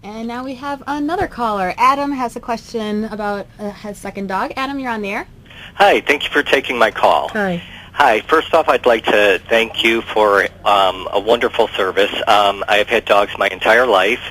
And now we have another caller. Adam has a question about his second dog. Adam, you're on the air. Hi, thank you for taking my call. Hi. Hi, first off, I'd like to thank you for a wonderful service. I have had dogs my entire life,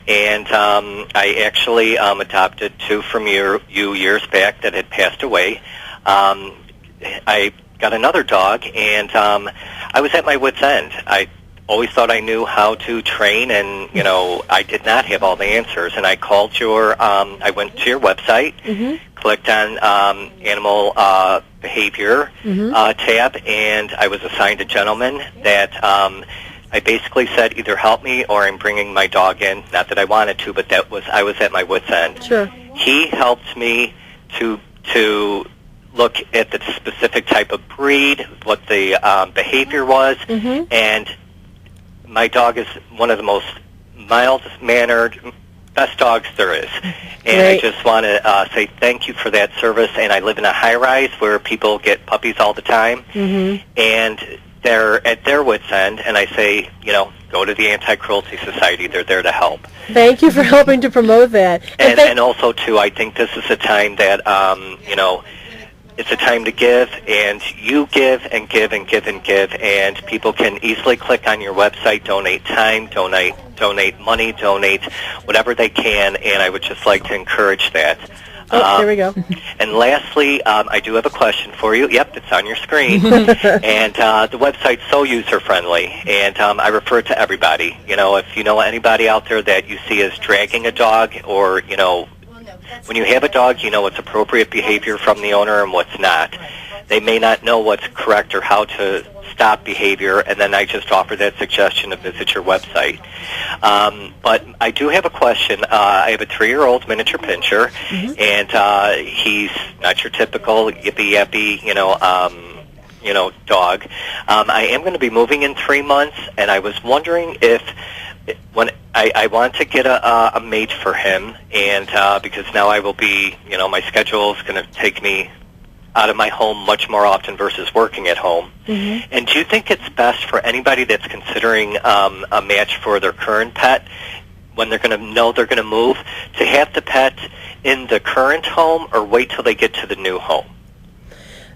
and I actually adopted two from you years back that had passed away. I got another dog, and I was at my wit's end. I always thought I knew how to train, and I did not have all the answers. And I called I went to your website, clicked on animal behavior tab, and I was assigned a gentleman that I basically said, either help me or I'm bringing my dog in. Not that I wanted to, but I was at my wit's end. Sure. He helped me to look at the specific type of breed, what the behavior was, and my dog is one of the most mild-mannered, best dogs there is. And I just want to say thank you for that service. And I live in a high-rise where people get puppies all the time. And they're at their wit's end. And I say, go to the Anti-Cruelty Society. They're there to help. Thank you for helping to promote that. And also, too, I think this is a time that, it's a time to give, and you give and give and give and give, and people can easily click on your website, donate time, donate money, donate whatever they can, and I would just like to encourage that. There we go. And lastly, I do have a question for you. Yep, it's on your screen. And the website's so user-friendly, and I refer it to everybody. If you know anybody out there that you see as dragging a dog, or, when you have a dog, you know what's appropriate behavior from the owner and what's not. They may not know what's correct or how to stop behavior, and then I just offer that suggestion to visit your website. But I do have a question. I have a 3-year-old miniature pinscher, and he's not your typical yippy-yappy, dog. I am going to be moving in 3 months, and I was wondering if when I want to get a mate for him, and because now I will be, my schedule is going to take me out of my home much more often versus working at home. And do you think it's best for anybody that's considering a match for their current pet, when they're going to know they're going to move, to have the pet in the current home or wait till they get to the new home?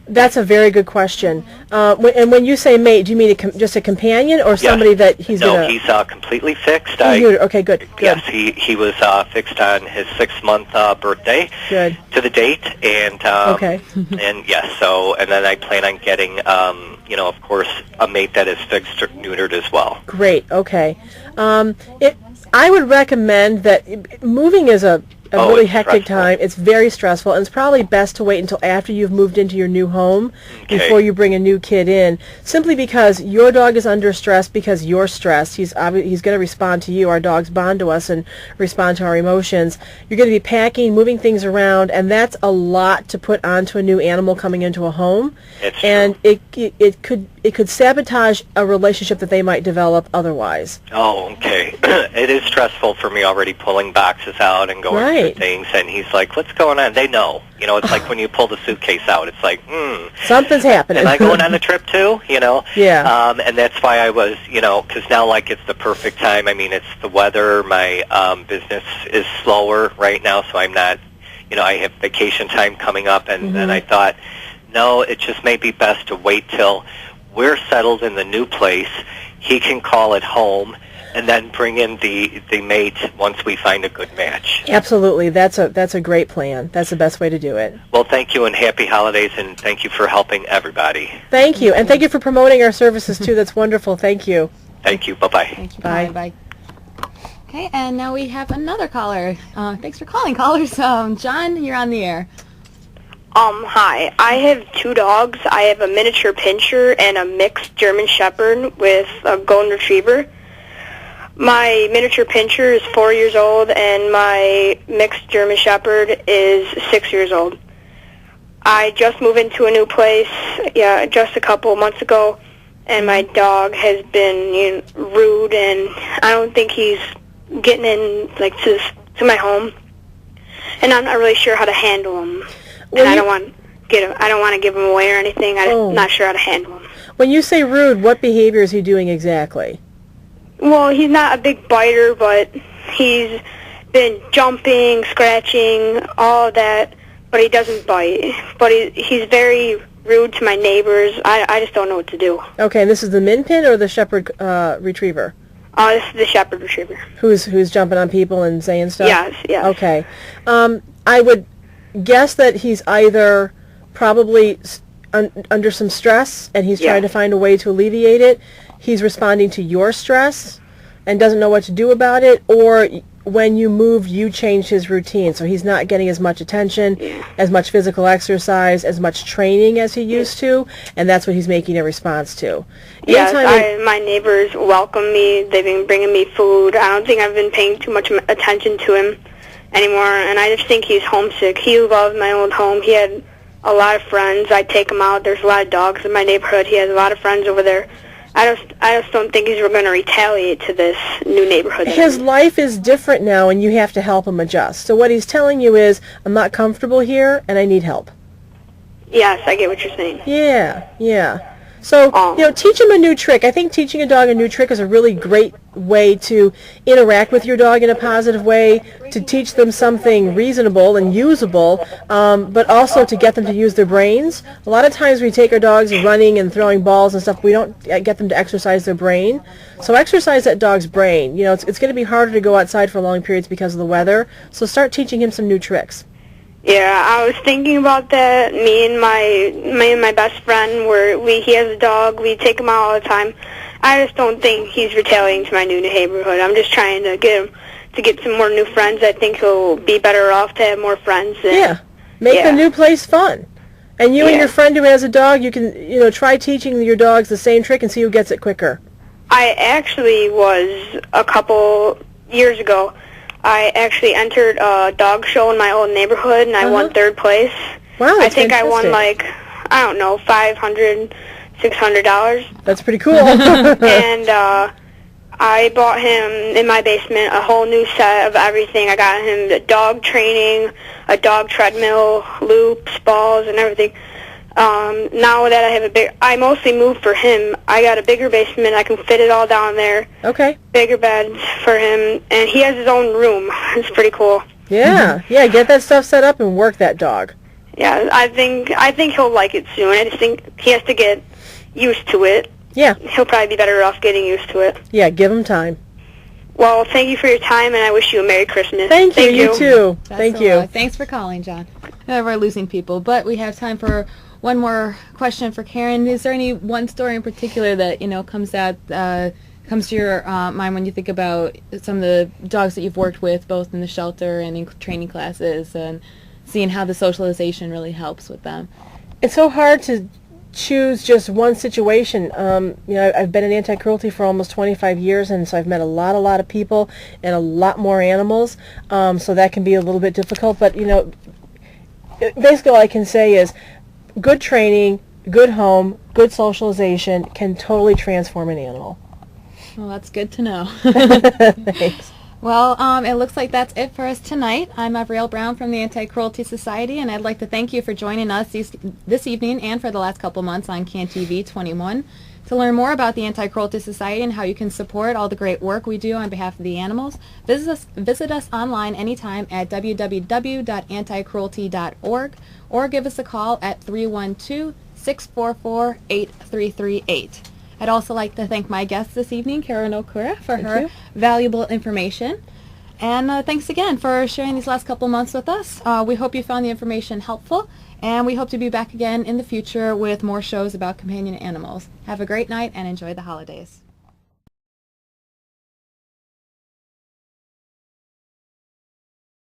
That's a very good question. And when you say mate, do you mean just a companion or somebody that he's going to... No, he's completely fixed. Okay, good. Yes, he was fixed on his 6-month birthday to the date. And and yes, and then I plan on getting, of course, a mate that is fixed or neutered as well. Great, okay. I would recommend that moving is a really hectic time. It's very stressful, and it's probably best to wait until after you've moved into your new home before you bring a new kid in, simply because your dog is under stress because you're stressed. He's going to respond to you. Our dogs bond to us and respond to our emotions. You're going to be packing, moving things around, and that's a lot to put onto a new animal coming into a home. And it could sabotage a relationship that they might develop otherwise. Oh, okay. It is stressful for me already pulling boxes out and going through things, and he's like, what's going on? They know. It's like when you pull the suitcase out, it's like, something's happening. Am I going on a trip too? Yeah. And that's why I was, because now, it's the perfect time. I mean, it's the weather. My business is slower right now, so I'm not, I have vacation time coming up, and then I thought, no, it just may be best to wait till we're settled in the new place. He can call it home, and then bring in the mate once we find a good match. Absolutely. That's a great plan. That's the best way to do it. Well, thank you, and happy holidays, and thank you for helping everybody. Thank you, and thank you for promoting our services, too. That's wonderful. Thank you. Thank you. Bye-bye. Thank you. Bye. Bye. Okay, and now we have another caller. Thanks for calling, callers. John, you're on the air. Hi. I have 2 dogs. I have a miniature pinscher and a mixed German Shepherd with a Golden Retriever. My miniature pinscher is 4 years old, and my mixed German Shepherd is 6 years old. I just moved into a new place, just a couple of months ago, and my dog has been rude, and I don't think he's getting in to my home, and I'm not really sure how to handle him. And I don't want to give him away or anything. I'm not sure how to handle him. When you say rude, what behavior is he doing exactly? Well, he's not a big biter, but He's been jumping, scratching, all of that, but he doesn't bite. But he's very rude to my neighbors. I just don't know what to do. Okay, and this is the Min Pin or the Shepherd Retriever? This is the Shepherd Retriever. Who's jumping on people and saying stuff? Yes. Okay. I would guess that he's either probably under some stress and he's trying to find a way to alleviate it. He's responding to your stress and doesn't know what to do about it, or when you moved, you changed his routine, so he's not getting as much attention, as much physical exercise, as much training as he used to, and that's what he's making a response to. Yes, my neighbors welcome me. They've been bringing me food. I don't think I've been paying too much attention to him anymore, and I just think he's homesick. He loved my old home. He had a lot of friends. I take him out. There's a lot of dogs in my neighborhood. He has a lot of friends over there. I just don't think he's going to retaliate to this new neighborhood. His life is different now, and you have to help him adjust. So what he's telling you is, I'm not comfortable here, and I need help. Yes, I get what you're saying. Yeah. So, teach him a new trick. I think teaching a dog a new trick is a really great way to interact with your dog in a positive way, to teach them something reasonable and usable, but also to get them to use their brains. A lot of times we take our dogs running and throwing balls and stuff, we don't get them to exercise their brain. So exercise that dog's brain. It's going to be harder to go outside for long periods because of the weather, so start teaching him some new tricks. Yeah, I was thinking about that. Me and my best friend, he has a dog. We take him out all the time. I just don't think he's retaliating to my new neighborhood. I'm just trying to get him to get some more new friends. I think he'll be better off to have more friends. Make the new place fun. And you and your friend who has a dog, you can try teaching your dogs the same trick and see who gets it quicker. I actually was a couple years ago. I actually entered a dog show in my old neighborhood, and I won third place. Wow, I think fantastic. I won $500, $600. That's pretty cool. And I bought him in my basement a whole new set of everything. I got him the dog training, a dog treadmill, loops, balls, and everything. Now that I have I mostly moved for him. I got a bigger basement. I can fit it all down there. Okay. Bigger beds for him, and he has his own room. It's pretty cool. Yeah, get that stuff set up and work that dog. Yeah, I think he'll like it soon. I just think he has to get used to it. Yeah. He'll probably be better off getting used to it. Yeah, give him time. Well, thank you for your time, and I wish you a Merry Christmas. Thank you. You too. Thank you. Thanks for calling, John. We're losing people, but we have time for one more question for Karen. Is there any one story in particular that comes to your mind when you think about some of the dogs that you've worked with, both in the shelter and in training classes, and seeing how the socialization really helps with them? It's so hard to choose just one situation. I've been in anti-cruelty for almost 25 years, and so I've met a lot of people and a lot more animals. So that can be a little bit difficult. But basically all I can say is, good training, good home, good socialization can totally transform an animal. Well, that's good to know. Thanks. Well, it looks like that's it for us tonight. I'm Avril Brown from the Anti-Cruelty Society, and I'd like to thank you for joining us this evening and for the last couple months on CAN TV21. To learn more about the Anti-Cruelty Society and how you can support all the great work we do on behalf of the animals, visit us online anytime at www.anticruelty.org or give us a call at 312-644-8338. I'd also like to thank my guest this evening, Karen Okura, for her valuable information. And thanks again for sharing these last couple months with us. We hope you found the information helpful, and we hope to be back again in the future with more shows about companion animals. Have a great night and enjoy the holidays.